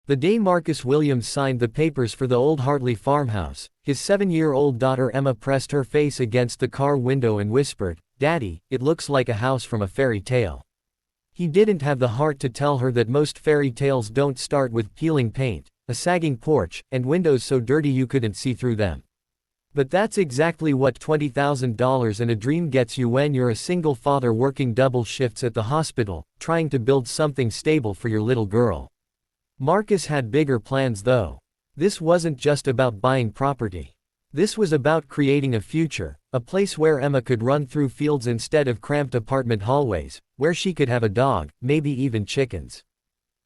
The day Marcus Williams signed the papers for the old Hartley farmhouse, his 7-year-old daughter Emma pressed her face against the car window and whispered, "Daddy, it looks like a house from a fairy tale." He didn't have the heart to tell her that most fairy tales don't start with peeling paint, a sagging porch, and windows so dirty you couldn't see through them. But that's exactly what $20,000 and a dream gets you when you're a single father working double shifts at the hospital, trying to build something stable for your little girl. Marcus had bigger plans though. This wasn't just about buying property. This was about creating a future, a place where Emma could run through fields instead of cramped apartment hallways, where she could have a dog, maybe even chickens.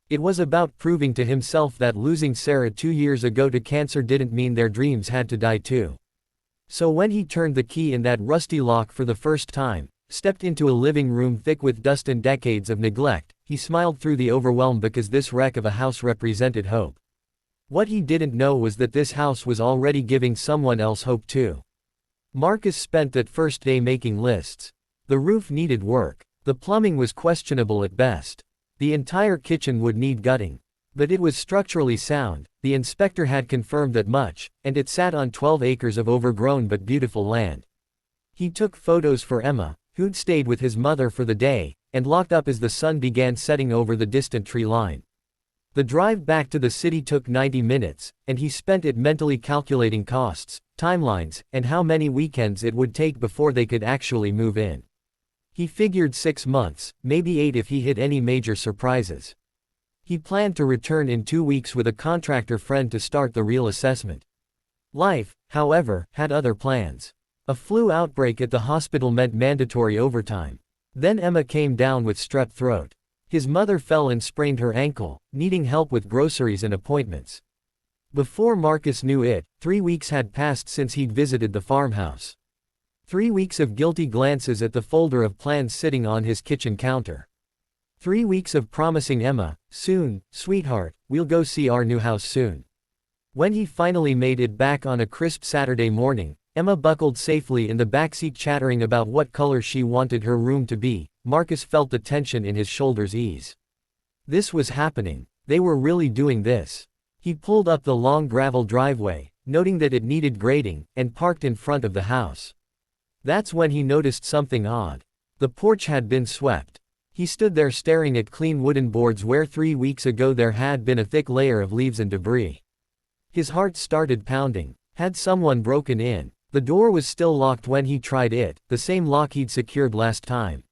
It was about proving to himself that losing Sarah 2 years ago to cancer didn't mean their dreams had to die too. So when he turned the key in that rusty lock for the first time, stepped into a living room thick with dust and decades of neglect, he smiled through the overwhelm because this wreck of a house represented hope. What he didn't know was that this house was already giving someone else hope too. Marcus spent that first day making lists. The roof needed work. The plumbing was questionable at best. The entire kitchen would need gutting. But it was structurally sound, the inspector had confirmed that much, and it sat on 12 acres of overgrown but beautiful land. He took photos for Emma, who'd stayed with his mother for the day, and locked up as the sun began setting over the distant tree line. The drive back to the city took 90 minutes, and he spent it mentally calculating costs, timelines, and how many weekends it would take before they could actually move in. He figured 6 months, maybe 8 if he hit any major surprises. He planned to return in 2 weeks with a contractor friend to start the real assessment. Life, however, had other plans. A flu outbreak at the hospital meant mandatory overtime. Then Emma came down with strep throat. His mother fell and sprained her ankle, needing help with groceries and appointments. Before Marcus knew it, 3 weeks had passed since he'd visited the farmhouse. 3 weeks of guilty glances at the folder of plans sitting on his kitchen counter. 3 weeks of promising Emma, "Soon, sweetheart, we'll go see our new house soon." When he finally made it back on a crisp Saturday morning, Emma buckled safely in the backseat chattering about what color she wanted her room to be. Marcus felt the tension in his shoulders ease. This was happening. They were really doing this. He pulled up the long gravel driveway, noting that it needed grading, and parked in front of the house. That's when he noticed something odd. The porch had been swept. He stood there staring at clean wooden boards where 3 weeks ago there had been a thick layer of leaves and debris. His heart started pounding. Had someone broken in? The door was still locked when he tried it, the same lock he'd secured last time.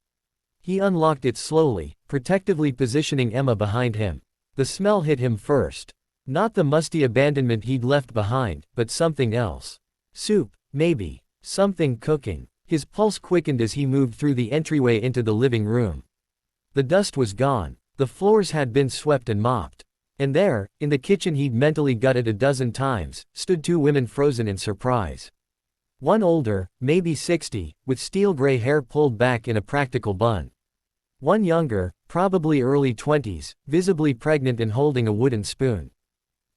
He unlocked it slowly, protectively positioning Emma behind him. The smell hit him first. Not the musty abandonment he'd left behind, but something else. Soup, maybe. Something cooking. His pulse quickened as he moved through the entryway into the living room. The dust was gone. The floors had been swept and mopped. And there, in the kitchen he'd mentally gutted a dozen times, stood 2 women frozen in surprise. One older, maybe 60, with steel gray hair pulled back in a practical bun. One younger, probably early 20s, visibly pregnant and holding a wooden spoon.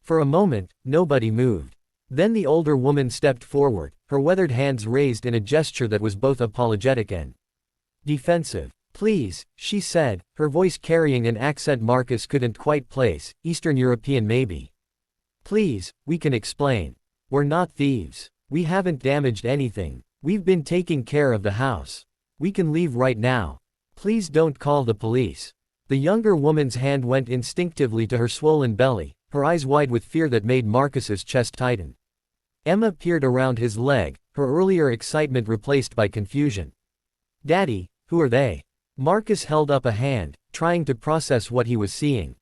For a moment, nobody moved. Then the older woman stepped forward, her weathered hands raised in a gesture that was both apologetic and defensive. "Please," she said, her voice carrying an accent Marcus couldn't quite place, Eastern European maybe. "Please, we can explain. We're not thieves. We haven't damaged anything. We've been taking care of the house. We can leave right now. Please don't call the police." The younger woman's hand went instinctively to her swollen belly, her eyes wide with fear that made Marcus's chest tighten. Emma peered around his leg, her earlier excitement replaced by confusion. "Daddy, who are they?" Marcus held up a hand, trying to process what he was seeing.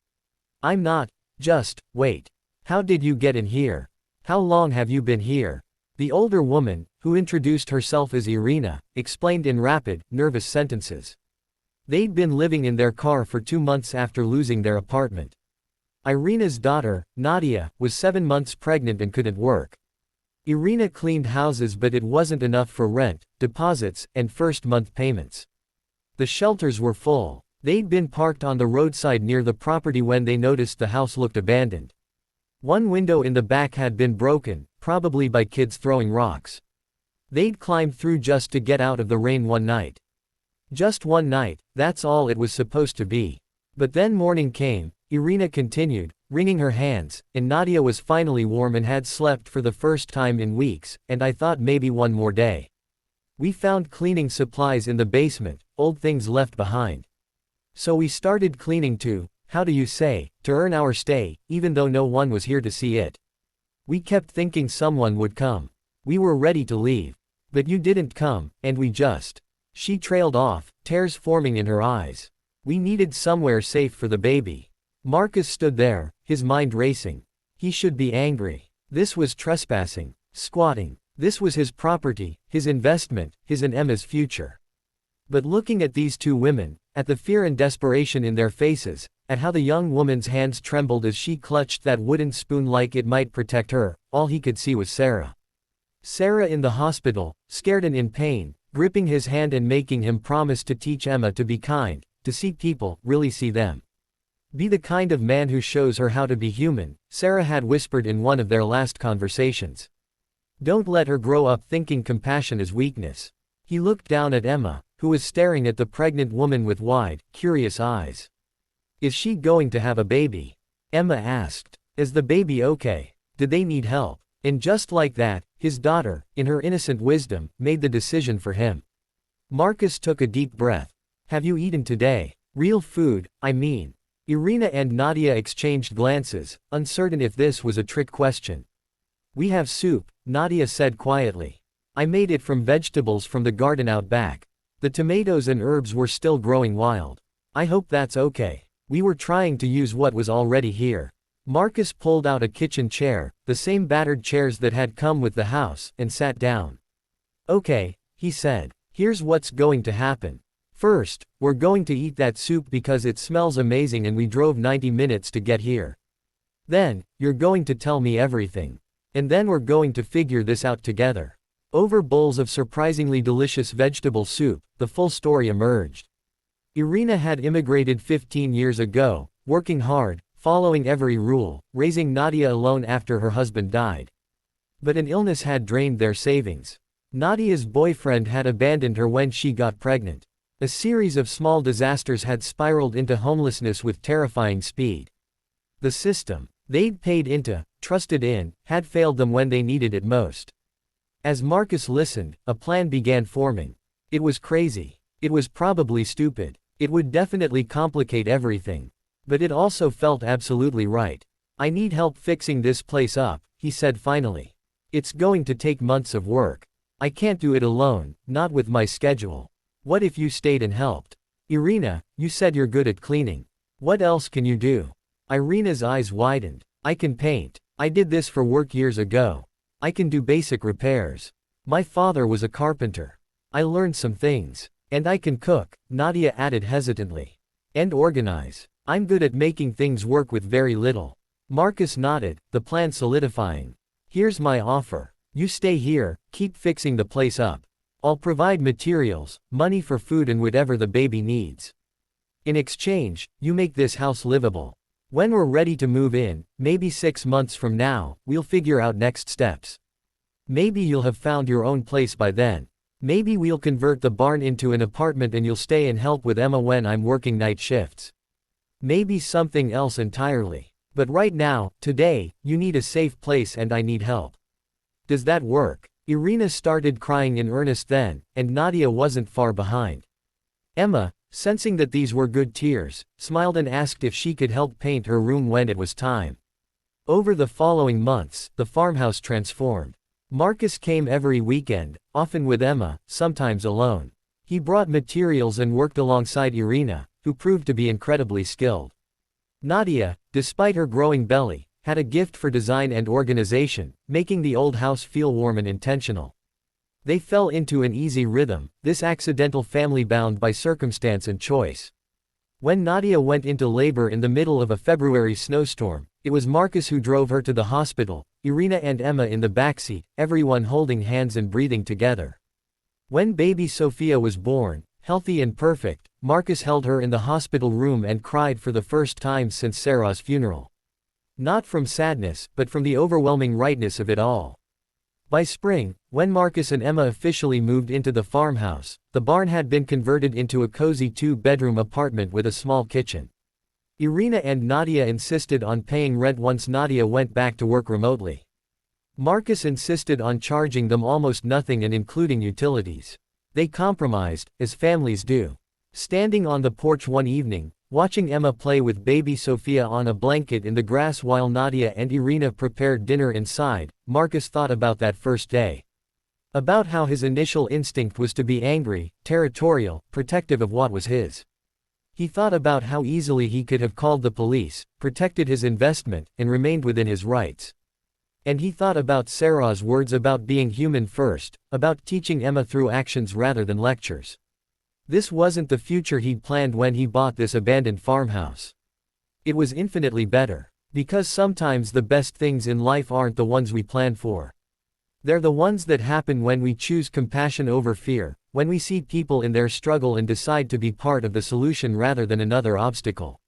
"I'm not. Just wait. How did you get in here? How long have you been here?" The older woman, who introduced herself as Irina, explained in rapid, nervous sentences. They'd been living in their car for 2 months after losing their apartment. Irina's daughter, Nadia, was 7 months pregnant and couldn't work. Irina cleaned houses, but it wasn't enough for rent, deposits, and first-month payments. The shelters were full. They'd been parked on the roadside near the property when they noticed the house looked abandoned. One window in the back had been broken, probably by kids throwing rocks. They'd climbed through just to get out of the rain one night. Just one night, that's all it was supposed to be. But then morning came, Irina continued, wringing her hands, and Nadia was finally warm and had slept for the first time in weeks, and I thought maybe one more day. We found cleaning supplies in the basement, old things left behind. So we started cleaning too, how do you say, to earn our stay, even though no one was here to see it. We kept thinking someone would come. We were ready to leave. But you didn't come, and we just. She trailed off, tears forming in her eyes. We needed somewhere safe for the baby. Marcus stood there, his mind racing. He should be angry. This was trespassing, squatting. This was his property, his investment, his and Emma's future. But looking at these two women, at the fear and desperation in their faces, at how the young woman's hands trembled as she clutched that wooden spoon like it might protect her, all he could see was Sarah. Sarah in the hospital, scared and in pain, gripping his hand and making him promise to teach Emma to be kind, to see people, really see them. Be the kind of man who shows her how to be human, Sarah had whispered in one of their last conversations. Don't let her grow up thinking compassion is weakness. He looked down at Emma, who was staring at the pregnant woman with wide, curious eyes. Is she going to have a baby? Emma asked. Is the baby okay? Did they need help? And just like that, his daughter, in her innocent wisdom, made the decision for him. Marcus took a deep breath. Have you eaten today? Real food, I mean. Irina and Nadia exchanged glances, uncertain if this was a trick question. We have soup, Nadia said quietly. I made it from vegetables from the garden out back. The tomatoes and herbs were still growing wild. I hope that's okay. We were trying to use what was already here. Marcus pulled out a kitchen chair, the same battered chairs that had come with the house, and sat down. Okay, he said. Here's what's going to happen. First, we're going to eat that soup because it smells amazing and we drove 90 minutes to get here. Then, you're going to tell me everything. And then we're going to figure this out together. Over bowls of surprisingly delicious vegetable soup, the full story emerged. Irina had immigrated 15 years ago, working hard, following every rule, raising Nadia alone after her husband died. But an illness had drained their savings. Nadia's boyfriend had abandoned her when she got pregnant. A series of small disasters had spiraled into homelessness with terrifying speed. The system they'd paid into, trusted in, had failed them when they needed it most. As Marcus listened, a plan began forming. It was crazy. It was probably stupid. It would definitely complicate everything. But it also felt absolutely right. I need help fixing this place up, he said finally. It's going to take months of work. I can't do it alone, not with my schedule. What if you stayed and helped? Irina, you said you're good at cleaning. What else can you do? Irina's eyes widened. I can paint. I did this for work years ago. I can do basic repairs. My father was a carpenter. I learned some things. And I can cook, Nadia added hesitantly. And organize. I'm good at making things work with very little. Marcus nodded, the plan solidifying. Here's my offer. You stay here, keep fixing the place up. I'll provide materials, money for food and whatever the baby needs. In exchange, you make this house livable. When we're ready to move in, maybe 6 months from now, we'll figure out next steps. Maybe you'll have found your own place by then. Maybe we'll convert the barn into an apartment and you'll stay and help with Emma when I'm working night shifts. Maybe something else entirely. But right now, today, you need a safe place and I need help. Does that work? Irina started crying in earnest then, and Nadia wasn't far behind. Emma, sensing that these were good tears, smiled and asked if she could help paint her room when it was time. Over the following months, the farmhouse transformed. Marcus came every weekend, often with Emma, sometimes alone. He brought materials and worked alongside Irina, who proved to be incredibly skilled. Nadia, despite her growing belly, had a gift for design and organization, making the old house feel warm and intentional. They fell into an easy rhythm, this accidental family bound by circumstance and choice. When Nadia went into labor in the middle of a February snowstorm, it was Marcus who drove her to the hospital, Irina and Emma in the backseat, everyone holding hands and breathing together. When baby Sophia was born, healthy and perfect, Marcus held her in the hospital room and cried for the first time since Sarah's funeral. Not from sadness, but from the overwhelming rightness of it all. By spring, when Marcus and Emma officially moved into the farmhouse, the barn had been converted into a cozy 2-bedroom apartment with a small kitchen. Irina and Nadia insisted on paying rent once Nadia went back to work remotely. Marcus insisted on charging them almost nothing and including utilities. They compromised, as families do. Standing on the porch one evening, watching Emma play with baby Sophia on a blanket in the grass while Nadia and Irina prepared dinner inside, Marcus thought about that first day. About how his initial instinct was to be angry, territorial, protective of what was his. He thought about how easily he could have called the police, protected his investment, and remained within his rights. And he thought about Sarah's words about being human first, about teaching Emma through actions rather than lectures. This wasn't the future he'd planned when he bought this abandoned farmhouse. It was infinitely better. Because sometimes the best things in life aren't the ones we plan for. They're the ones that happen when we choose compassion over fear, when we see people in their struggle and decide to be part of the solution rather than another obstacle.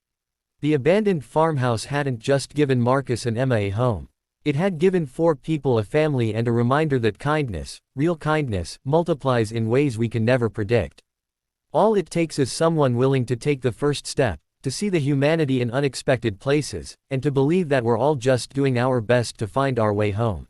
The abandoned farmhouse hadn't just given Marcus and Emma a home. It had given 4 people a family and a reminder that kindness, real kindness, multiplies in ways we can never predict. All it takes is someone willing to take the first step, to see the humanity in unexpected places, and to believe that we're all just doing our best to find our way home.